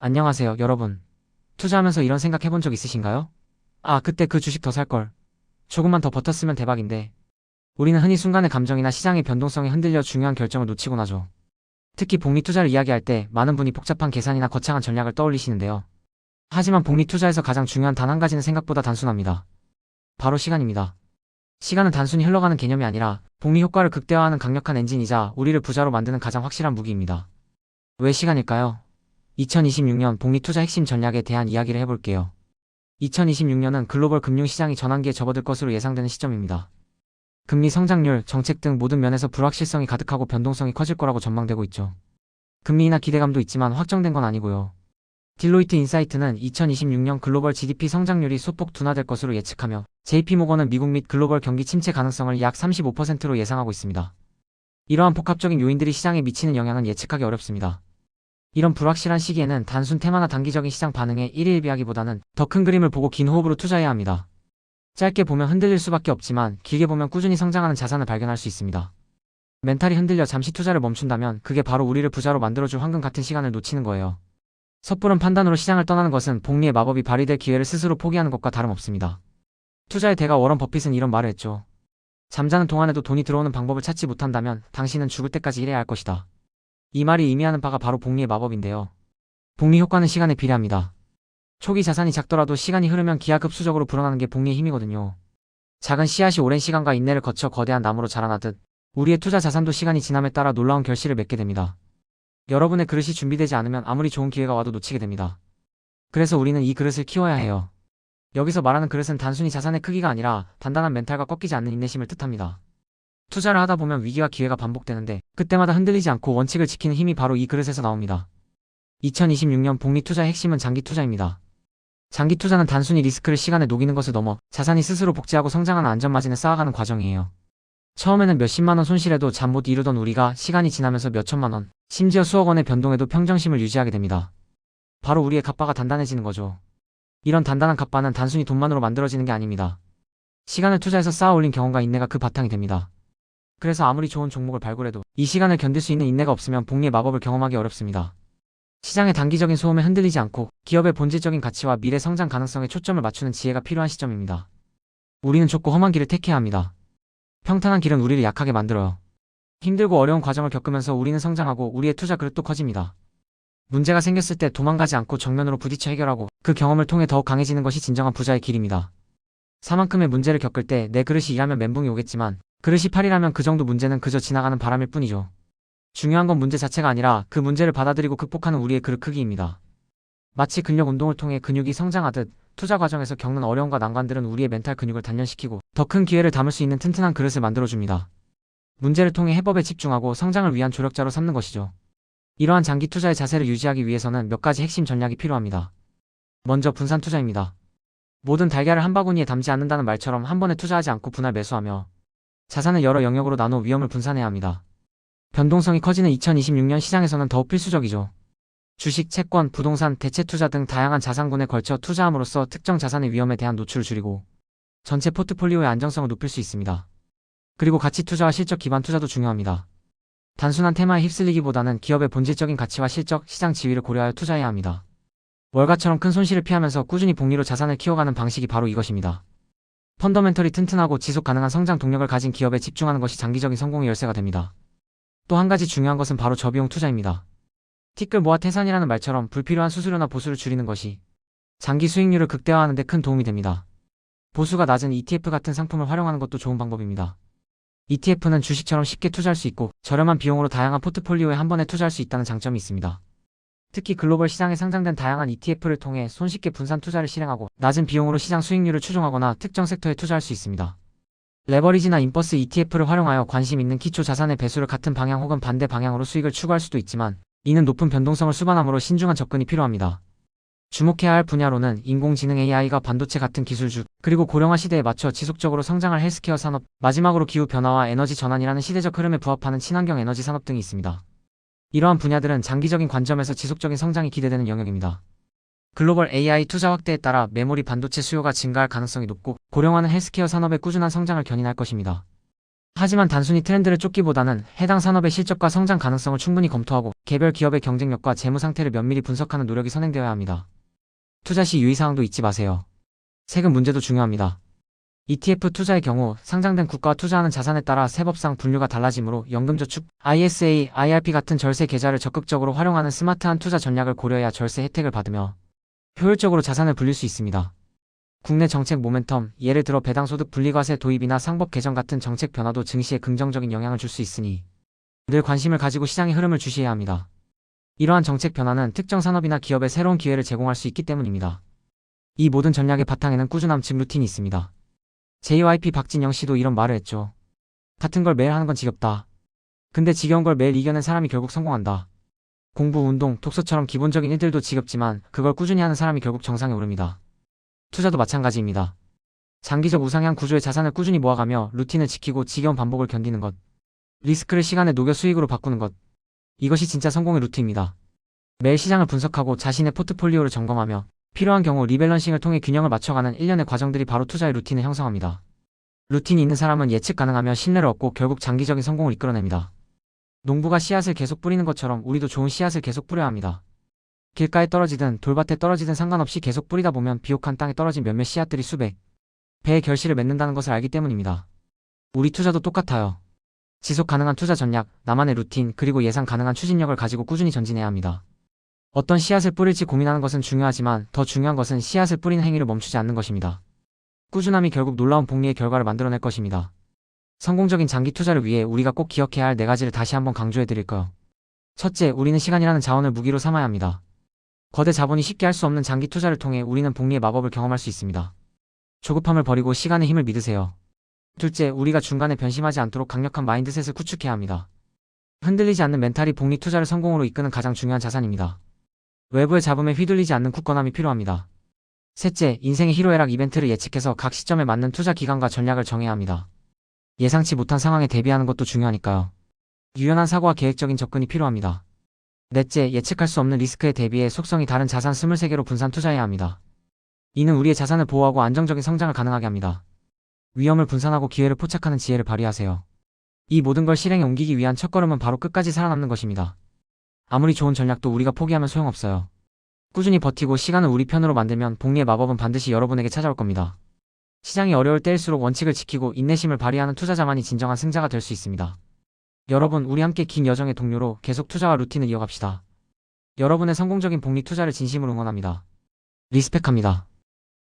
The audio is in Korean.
안녕하세요, 여러분. 투자하면서 이런 생각 해본 적 있으신가요? 아, 그때 그 주식 더 살걸. 조금만 더 버텼으면 대박인데. 우리는 흔히 순간의 감정이나 시장의 변동성에 흔들려 중요한 결정을 놓치곤 하죠. 특히 복리 투자를 이야기할 때 많은 분이 복잡한 계산이나 거창한 전략을 떠올리시는데요. 하지만 복리 투자에서 가장 중요한 단 한 가지는 생각보다 단순합니다. 바로 시간입니다. 시간은 단순히 흘러가는 개념이 아니라 복리 효과를 극대화하는 강력한 엔진이자 우리를 부자로 만드는 가장 확실한 무기입니다. 왜 시간일까요? 2026년 복리 투자 핵심 전략에 대한 이야기를 해볼게요. 2026년은 글로벌 금융시장이 전환기에 접어들 것으로 예상되는 시점입니다. 금리 성장률, 정책 등 모든 면에서 불확실성이 가득하고 변동성이 커질 거라고 전망되고 있죠. 금리 인하 기대감도 있지만 확정된 건 아니고요. 딜로이트 인사이트는 2026년 글로벌 GDP 성장률이 소폭 둔화될 것으로 예측하며 JP모건은 미국 및 글로벌 경기 침체 가능성을 약 35%로 예상하고 있습니다. 이러한 복합적인 요인들이 시장에 미치는 영향은 예측하기 어렵습니다. 이런 불확실한 시기에는 단순 테마나 단기적인 시장 반응에 일희일비하기보다는 더 큰 그림을 보고 긴 호흡으로 투자해야 합니다. 짧게 보면 흔들릴 수밖에 없지만 길게 보면 꾸준히 성장하는 자산을 발견할 수 있습니다. 멘탈이 흔들려 잠시 투자를 멈춘다면 그게 바로 우리를 부자로 만들어줄 황금 같은 시간을 놓치는 거예요. 섣부른 판단으로 시장을 떠나는 것은 복리의 마법이 발휘될 기회를 스스로 포기하는 것과 다름없습니다. 투자의 대가 워런 버핏은 이런 말을 했죠. 잠자는 동안에도 돈이 들어오는 방법을 찾지 못한다면 당신은 죽을 때까지 일해야 할 것이다. 이 말이 의미하는 바가 바로 복리의 마법인데요. 복리 효과는 시간에 비례합니다. 초기 자산이 작더라도 시간이 흐르면 기하급수적으로 불어나는 게 복리의 힘이거든요. 작은 씨앗이 오랜 시간과 인내를 거쳐 거대한 나무로 자라나듯 우리의 투자 자산도 시간이 지남에 따라 놀라운 결실을 맺게 됩니다. 여러분의 그릇이 준비되지 않으면 아무리 좋은 기회가 와도 놓치게 됩니다. 그래서 우리는 이 그릇을 키워야 해요. 여기서 말하는 그릇은 단순히 자산의 크기가 아니라 단단한 멘탈과 꺾이지 않는 인내심을 뜻합니다. 투자를 하다 보면 위기와 기회가 반복되는데 그때마다 흔들리지 않고 원칙을 지키는 힘이 바로 이 그릇에서 나옵니다. 2026년 복리 투자의 핵심은 장기 투자입니다. 장기 투자는 단순히 리스크를 시간에 녹이는 것을 넘어 자산이 스스로 복제하고 성장하는 안전마진을 쌓아가는 과정이에요. 처음에는 몇십만원 손실에도 잠 못 이루던 우리가 시간이 지나면서 몇천만원, 심지어 수억 원의 변동에도 평정심을 유지하게 됩니다. 바로 우리의 갑바가 단단해지는 거죠. 이런 단단한 갑바는 단순히 돈만으로 만들어지는 게 아닙니다. 시간을 투자해서 쌓아 올린 경험과 인내가 그 바탕이 됩니다. 그래서 아무리 좋은 종목을 발굴해도 이 시간을 견딜 수 있는 인내가 없으면 복리의 마법을 경험하기 어렵습니다. 시장의 단기적인 소음에 흔들리지 않고 기업의 본질적인 가치와 미래 성장 가능성에 초점을 맞추는 지혜가 필요한 시점입니다. 우리는 좁고 험한 길을 택해야 합니다. 평탄한 길은 우리를 약하게 만들어요. 힘들고 어려운 과정을 겪으면서 우리는 성장하고 우리의 투자 그릇도 커집니다. 문제가 생겼을 때 도망가지 않고 정면으로 부딪혀 해결하고 그 경험을 통해 더욱 강해지는 것이 진정한 부자의 길입니다. 사만큼의 문제를 겪을 때 내 그릇이 2라면 멘붕이 오겠지만 그릇이 8이라면 그 정도 문제는 그저 지나가는 바람일 뿐이죠. 중요한 건 문제 자체가 아니라 그 문제를 받아들이고 극복하는 우리의 그릇 크기입니다. 마치 근력 운동을 통해 근육이 성장하듯 투자 과정에서 겪는 어려움과 난관들은 우리의 멘탈 근육을 단련시키고 더 큰 기회를 담을 수 있는 튼튼한 그릇을 만들어줍니다. 문제를 통해 해법에 집중하고 성장을 위한 조력자로 삼는 것이죠. 이러한 장기 투자의 자세를 유지하기 위해서는 몇 가지 핵심 전략이 필요합니다. 먼저 분산 투자입니다. 모든 달걀을 한 바구니에 담지 않는다는 말처럼 한 번에 투자하지 않고 분할 매수하며 자산을 여러 영역으로 나눠 위험을 분산해야 합니다. 변동성이 커지는 2026년 시장에서는 더욱 필수적이죠. 주식, 채권, 부동산, 대체 투자 등 다양한 자산군에 걸쳐 투자함으로써 특정 자산의 위험에 대한 노출을 줄이고 전체 포트폴리오의 안정성을 높일 수 있습니다. 그리고 가치 투자와 실적 기반 투자도 중요합니다. 단순한 테마에 휩쓸리기보다는 기업의 본질적인 가치와 실적, 시장 지위를 고려하여 투자해야 합니다. 월가처럼 큰 손실을 피하면서 꾸준히 복리로 자산을 키워가는 방식이 바로 이것입니다. 펀더멘털이 튼튼하고 지속 가능한 성장 동력을 가진 기업에 집중하는 것이 장기적인 성공의 열쇠가 됩니다. 또 한 가지 중요한 것은 바로 저비용 투자입니다. 티끌 모아 태산이라는 말처럼 불필요한 수수료나 보수를 줄이는 것이 장기 수익률을 극대화하는 데 큰 도움이 됩니다. 보수가 낮은 ETF 같은 상품을 활용하는 것도 좋은 방법입니다. ETF는 주식처럼 쉽게 투자할 수 있고 저렴한 비용으로 다양한 포트폴리오에 한 번에 투자할 수 있다는 장점이 있습니다. 특히 글로벌 시장에 상장된 다양한 ETF를 통해 손쉽게 분산 투자를 실행하고 낮은 비용으로 시장 수익률을 추종하거나 특정 섹터에 투자할 수 있습니다. 레버리지나 인버스 ETF를 활용하여 관심 있는 기초 자산의 배수를 같은 방향 혹은 반대 방향으로 수익을 추구할 수도 있지만 이는 높은 변동성을 수반하므로 신중한 접근이 필요합니다. 주목해야 할 분야로는 인공지능 AI가 반도체 같은 기술주, 그리고 고령화 시대에 맞춰 지속적으로 성장할 헬스케어 산업, 마지막으로 기후변화와 에너지 전환이라는 시대적 흐름에 부합하는 친환경 에너지 산업 등이 있습니다. 이러한 분야들은 장기적인 관점에서 지속적인 성장이 기대되는 영역입니다. 글로벌 AI 투자 확대에 따라 메모리 반도체 수요가 증가할 가능성이 높고 고령화는 헬스케어 산업의 꾸준한 성장을 견인할 것입니다. 하지만 단순히 트렌드를 쫓기보다는 해당 산업의 실적과 성장 가능성을 충분히 검토하고 개별 기업의 경쟁력과 재무 상태를 면밀히 분석하는 노력이 선행되어야 합니다. 투자 시 유의사항도 잊지 마세요. 세금 문제도 중요합니다. ETF 투자의 경우 상장된 국가와 투자하는 자산에 따라 세법상 분류가 달라지므로 연금저축, ISA, IRP 같은 절세 계좌를 적극적으로 활용하는 스마트한 투자 전략을 고려해야 절세 혜택을 받으며 효율적으로 자산을 불릴 수 있습니다. 국내 정책 모멘텀, 예를 들어 배당소득 분리과세 도입이나 상법 개정 같은 정책 변화도 증시에 긍정적인 영향을 줄 수 있으니 늘 관심을 가지고 시장의 흐름을 주시해야 합니다. 이러한 정책 변화는 특정 산업이나 기업에 새로운 기회를 제공할 수 있기 때문입니다. 이 모든 전략의 바탕에는 꾸준함 즉 루틴이 있습니다. JYP 박진영 씨도 이런 말을 했죠. 같은 걸 매일 하는 건 지겹다. 근데 지겨운 걸 매일 이겨낸 사람이 결국 성공한다. 공부, 운동, 독서처럼 기본적인 일들도 지겹지만 그걸 꾸준히 하는 사람이 결국 정상에 오릅니다. 투자도 마찬가지입니다. 장기적 우상향 구조의 자산을 꾸준히 모아가며 루틴을 지키고 지겨운 반복을 견디는 것. 리스크를 시간에 녹여 수익으로 바꾸는 것. 이것이 진짜 성공의 루트입니다. 매일 시장을 분석하고 자신의 포트폴리오를 점검하며 필요한 경우 리밸런싱을 통해 균형을 맞춰가는 일련의 과정들이 바로 투자의 루틴을 형성합니다. 루틴이 있는 사람은 예측 가능하며 신뢰를 얻고 결국 장기적인 성공을 이끌어냅니다. 농부가 씨앗을 계속 뿌리는 것처럼 우리도 좋은 씨앗을 계속 뿌려야 합니다. 길가에 떨어지든 돌밭에 떨어지든 상관없이 계속 뿌리다 보면 비옥한 땅에 떨어진 몇몇 씨앗들이 수백 배의 결실을 맺는다는 것을 알기 때문입니다. 우리 투자도 똑같아요. 지속 가능한 투자 전략, 나만의 루틴, 그리고 예상 가능한 추진력을 가지고 꾸준히 전진해야 합니다. 어떤 씨앗을 뿌릴지 고민하는 것은 중요하지만 더 중요한 것은 씨앗을 뿌리는 행위를 멈추지 않는 것입니다. 꾸준함이 결국 놀라운 복리의 결과를 만들어낼 것입니다. 성공적인 장기 투자를 위해 우리가 꼭 기억해야 할 4가지를 다시 한번 강조해 드릴까요? 첫째, 우리는 시간이라는 자원을 무기로 삼아야 합니다. 거대 자본이 쉽게 할 수 없는 장기 투자를 통해 우리는 복리의 마법을 경험할 수 있습니다. 조급함을 버리고 시간의 힘을 믿으세요. 둘째, 우리가 중간에 변심하지 않도록 강력한 마인드셋을 구축해야 합니다. 흔들리지 않는 멘탈이 복리 투자를 성공으로 이끄는 가장 중요한 자산입니다. 외부의 잡음에 휘둘리지 않는 굳건함이 필요합니다. 셋째, 인생의 희로애락 이벤트를 예측해서 각 시점에 맞는 투자 기간과 전략을 정해야 합니다. 예상치 못한 상황에 대비하는 것도 중요하니까요. 유연한 사고와 계획적인 접근이 필요합니다. 넷째, 예측할 수 없는 리스크에 대비해 속성이 다른 자산 23개로 분산 투자해야 합니다. 이는 우리의 자산을 보호하고 안정적인 성장을 가능하게 합니다. 위험을 분산하고 기회를 포착하는 지혜를 발휘하세요. 이 모든 걸 실행에 옮기기 위한 첫걸음은 바로 끝까지 살아남는 것입니다. 아무리 좋은 전략도 우리가 포기하면 소용없어요. 꾸준히 버티고 시간을 우리 편으로 만들면 복리의 마법은 반드시 여러분에게 찾아올 겁니다. 시장이 어려울 때일수록 원칙을 지키고 인내심을 발휘하는 투자자만이 진정한 승자가 될 수 있습니다. 여러분, 우리 함께 긴 여정의 동료로 계속 투자와 루틴을 이어갑시다. 여러분의 성공적인 복리 투자를 진심으로 응원합니다. 리스펙합니다.